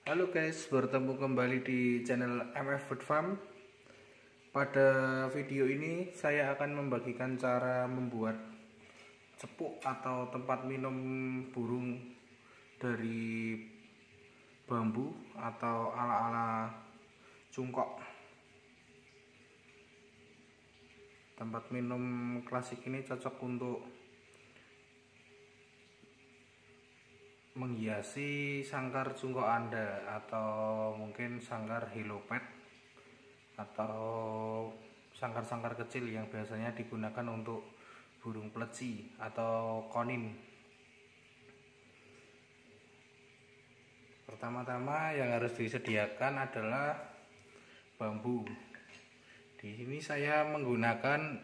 Halo guys, bertemu kembali di channel MF Food Farm. Pada video ini saya akan membagikan cara membuat cepuk atau tempat minum burung dari bambu atau ala-ala cungkok. Tempat minum klasik ini cocok untuk menghiasi sangkar cungkok Anda, atau mungkin sangkar helopet atau sangkar-sangkar kecil yang biasanya digunakan untuk burung pleci atau konin. Pertama-tama yang harus disediakan adalah bambu. Di sini saya menggunakan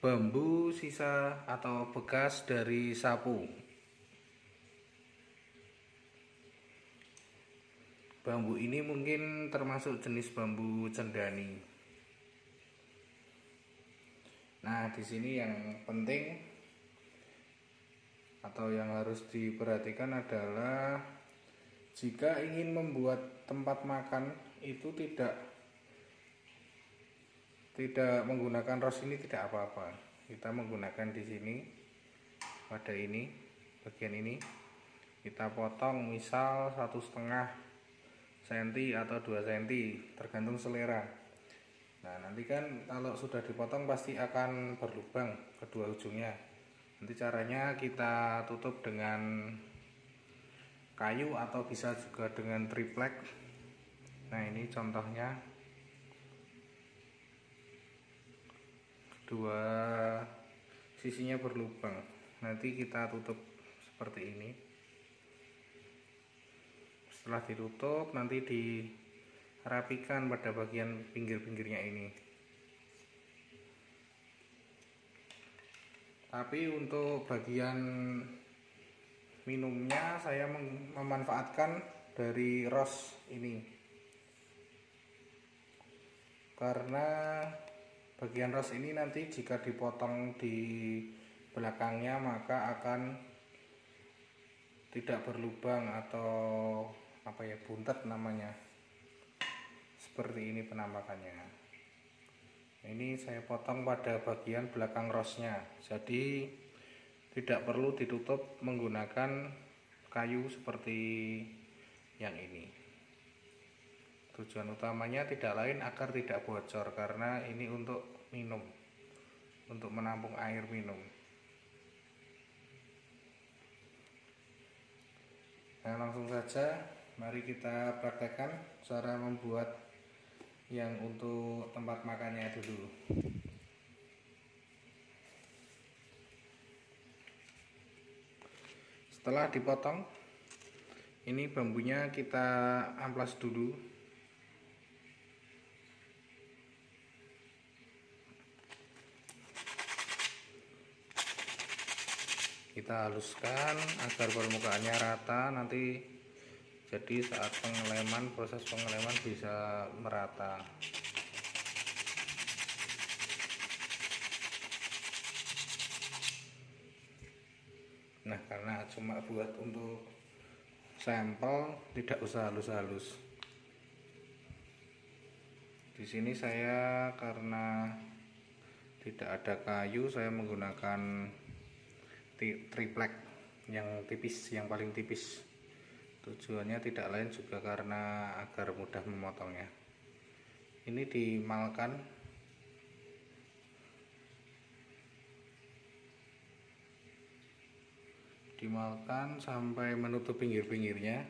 bambu sisa atau bekas dari sapu. Bambu ini mungkin termasuk jenis bambu cendani. Nah, di sini yang penting atau yang harus diperhatikan adalah jika ingin membuat tempat makan itu tidak menggunakan ros ini tidak apa-apa. Kita menggunakan di sini pada ini, bagian ini kita potong misal 1,5 cm atau 2 cm tergantung selera. Nah, nanti kan kalau sudah dipotong pasti akan berlubang kedua ujungnya. Nanti caranya kita tutup dengan kayu atau bisa juga dengan triplek. Nah, ini contohnya, dua sisinya berlubang. Nanti kita tutup seperti ini. Setelah ditutup, nanti dirapikan pada bagian pinggir-pinggirnya ini. Tapi untuk bagian minumnya saya memanfaatkan dari ros ini, karena bagian ros ini nanti jika dipotong di belakangnya maka akan tidak berlubang atau buntet namanya. Seperti ini penampakannya. Ini saya potong pada bagian belakang rosnya, jadi tidak perlu ditutup menggunakan kayu seperti yang ini. Tujuan utamanya tidak lain agar tidak bocor, karena ini untuk minum, untuk menampung air minum. Nah, langsung saja mari kita praktekkan cara membuat yang untuk tempat makannya dulu. Setelah dipotong, ini bambunya kita amplas dulu. Kita haluskan agar permukaannya rata, nanti jadi saat pengeleman, proses pengeleman bisa merata. Nah, karena cuma buat untuk sampel, tidak usah halus-halus. Di sini saya karena tidak ada kayu, saya menggunakan triplek yang tipis, yang paling tipis. Tujuannya tidak lain juga karena agar mudah memotongnya. Ini dimalkan sampai menutup pinggir-pinggirnya.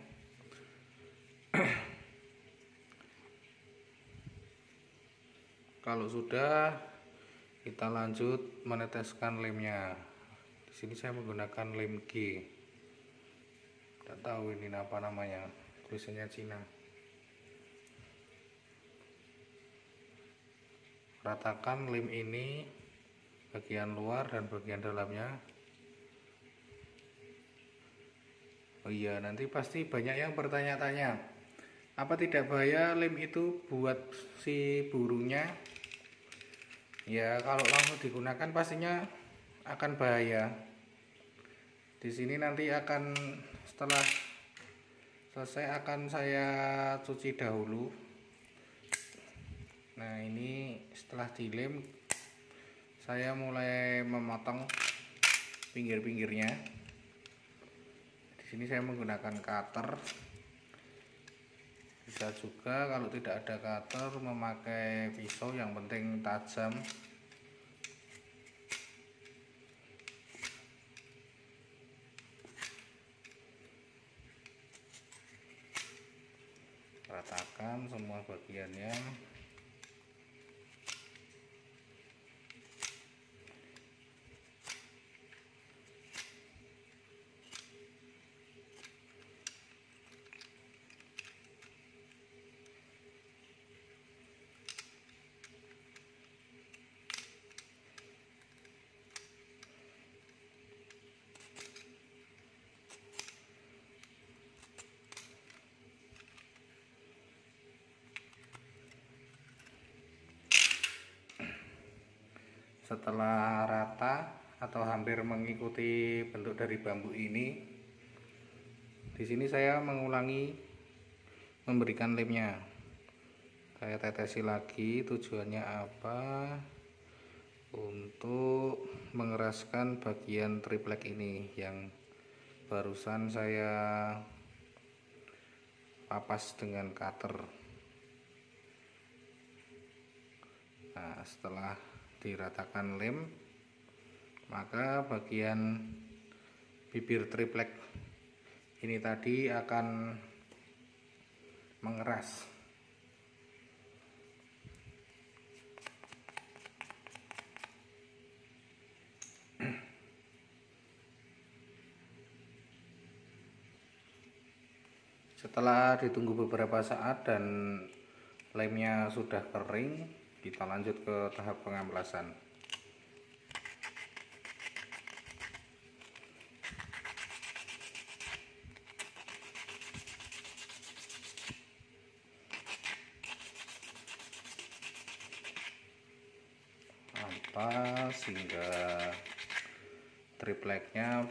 Kalau sudah, kita lanjut meneteskan lemnya. Di sini saya menggunakan lem G. Tidak tahu ini apa namanya, tulisannya Cina. Ratakan lem ini bagian luar dan bagian dalamnya. Oh iya, nanti pasti banyak yang bertanya-tanya, apa tidak bahaya lem itu buat si burungnya? Ya, kalau langsung digunakan pastinya akan bahaya. Di sini nanti akan setelah Selesai akan saya cuci dahulu. Nah, ini setelah dilem saya mulai memotong pinggir-pinggirnya. Di sini saya menggunakan cutter. Bisa juga kalau tidak ada cutter memakai pisau, yang penting tajam. Ratakan semua bagiannya. Setelah rata atau hampir mengikuti bentuk dari bambu ini, di sini saya mengulangi memberikan lemnya. Saya tetesi lagi, tujuannya apa? Untuk mengeraskan bagian triplek ini yang barusan saya papas dengan cutter. Nah, setelah diratakan lem, maka bagian bibir triplek ini tadi akan mengeras. Setelah ditunggu beberapa saat dan lemnya sudah kering, kita lanjut ke tahap pengampelasan. Amplas hingga tripleknya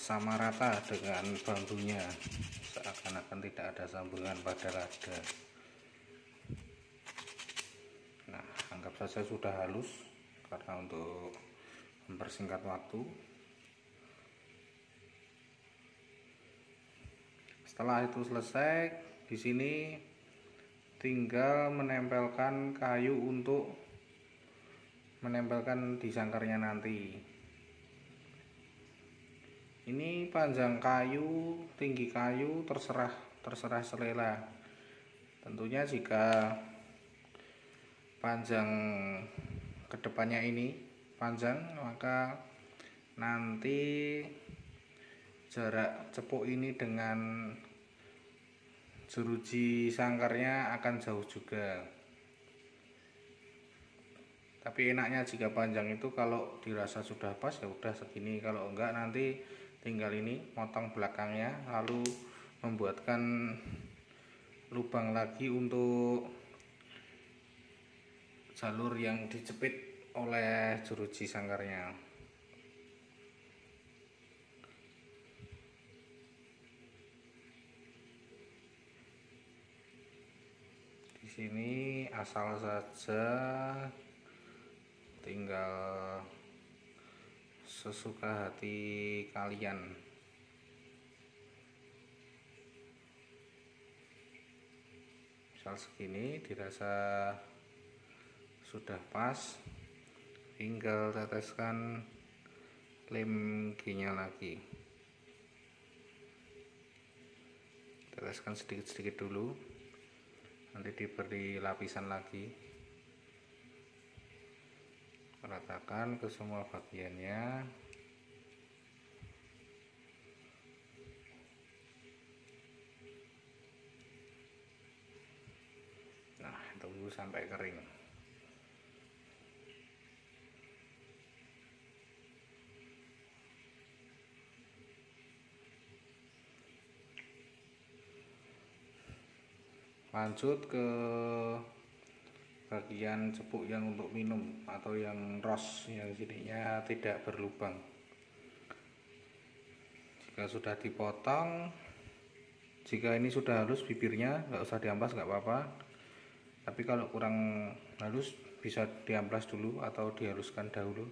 sama rata dengan bambunya, seakan-akan tidak ada sambungan pada lada. Nah, anggap saja sudah halus karena untuk mempersingkat waktu. Setelah itu selesai, di sini tinggal menempelkan kayu untuk menempelkan di sangkarnya nanti. Ini panjang kayu, tinggi kayu terserah selera. Tentunya jika panjang kedepannya ini panjang, maka nanti jarak cepuk ini dengan jeruji sangkarnya akan jauh juga. Tapi enaknya jika panjang itu kalau dirasa sudah pas ya udah segini, kalau enggak nanti tinggal ini motong belakangnya lalu membuatkan lubang lagi untuk jalur yang dijepit oleh jeruji sangkarnya. Di sini asal saja, tinggal sesuka hati kalian. Misal segini dirasa sudah pas, tinggal teteskan lem G-nya lagi. Teteskan sedikit-sedikit dulu, nanti diberi lapisan lagi. Ratakan ke semua bagiannya. Nah, tunggu sampai kering. Lanjut ke bagian cepuk yang untuk minum atau yang ros, yang sininya tidak berlubang. Jika sudah dipotong, jika ini sudah halus bibirnya, nggak usah diamplas nggak apa-apa. Tapi kalau kurang halus bisa diamplas dulu atau dihaluskan dahulu.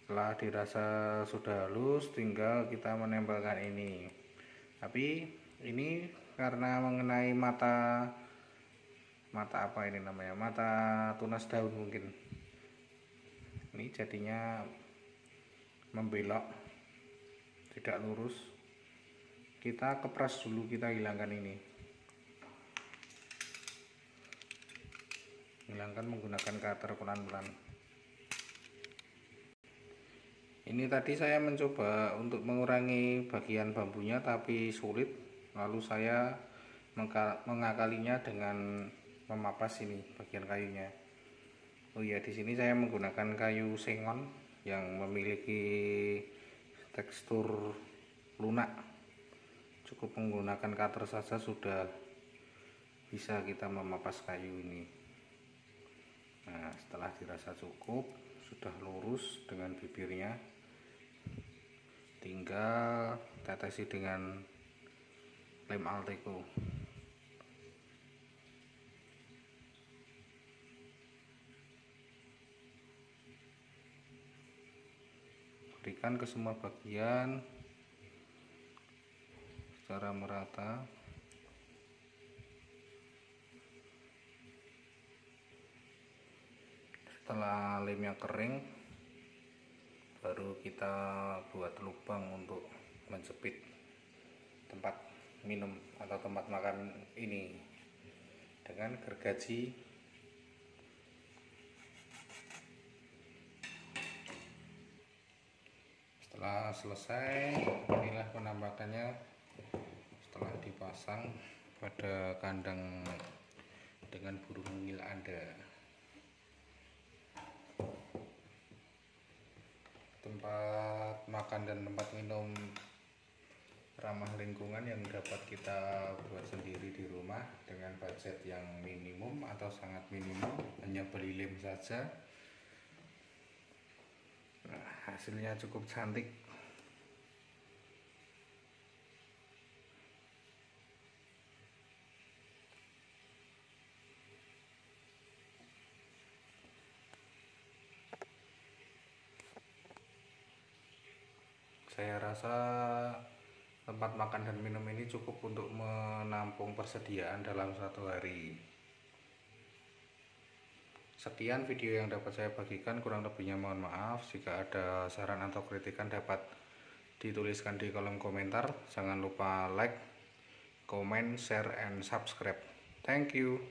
Setelah dirasa sudah halus, tinggal kita menempelkan ini. Tapi ini karena mengenai mata apa ini namanya, mata tunas daun mungkin. Ini jadinya membelok, tidak lurus. Kita kepras dulu, kita hilangkan ini. Hilangkan menggunakan cutter pelan-pelan. Ini tadi saya mencoba untuk mengurangi bagian bambunya tapi sulit. Lalu saya mengakalinya dengan memapas ini bagian kayunya. Oh iya, di sini saya menggunakan kayu sengon yang memiliki tekstur lunak. Cukup menggunakan cutter saja sudah bisa kita memapas kayu ini. Nah, setelah dirasa cukup, sudah lurus dengan bibirnya, tinggal tetesi dengan lem Alteco. Berikan ke semua bagian secara merata. Setelah lemnya kering, baru kita buat lubang untuk menjepit tempat minum atau tempat makan ini dengan gergaji. Setelah selesai, inilah penampakannya setelah dipasang pada kandang dengan burung mungil Anda. Tempat makan dan tempat minum ramah lingkungan yang dapat kita buat sendiri di rumah dengan budget yang minimum atau sangat minimum, hanya beli lem saja. Nah, hasilnya cukup cantik. Saya rasa tempat makan dan minum ini cukup untuk menampung persediaan dalam satu hari. Sekian video yang dapat saya bagikan, kurang lebihnya mohon maaf. Jika ada saran atau kritikan dapat dituliskan di kolom komentar. Jangan lupa like, comment, share, and subscribe. Thank you.